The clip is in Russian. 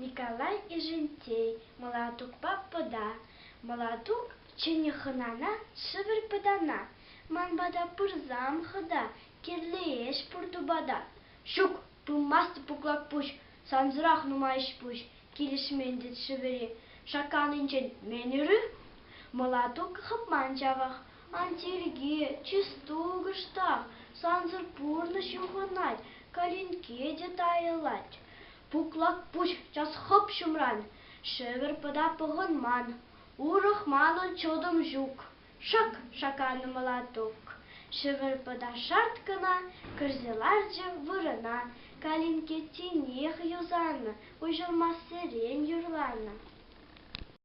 Николай и Жентей, молоток папада. Молоток ченеханана, шивер подана. Манбада пырзам хада, керлееш пуртубада. Шук, пумасты пуклак пуш, санзрах нумайш пуш, килишмендет шивери. Шаканынчен менюры, молоток хапман жавах, антирге, чистугыштах, санзыр пурны шуханать, калинке детайлать. Пуклак пуш, час хоп шумран, шевер пада погонман, урахманон чодом жук, шак шаканы молоток. Шевер пада шарткана, кырзеларджа вырына, калинке тенех юзанна, уйжылмас сирен юрланна.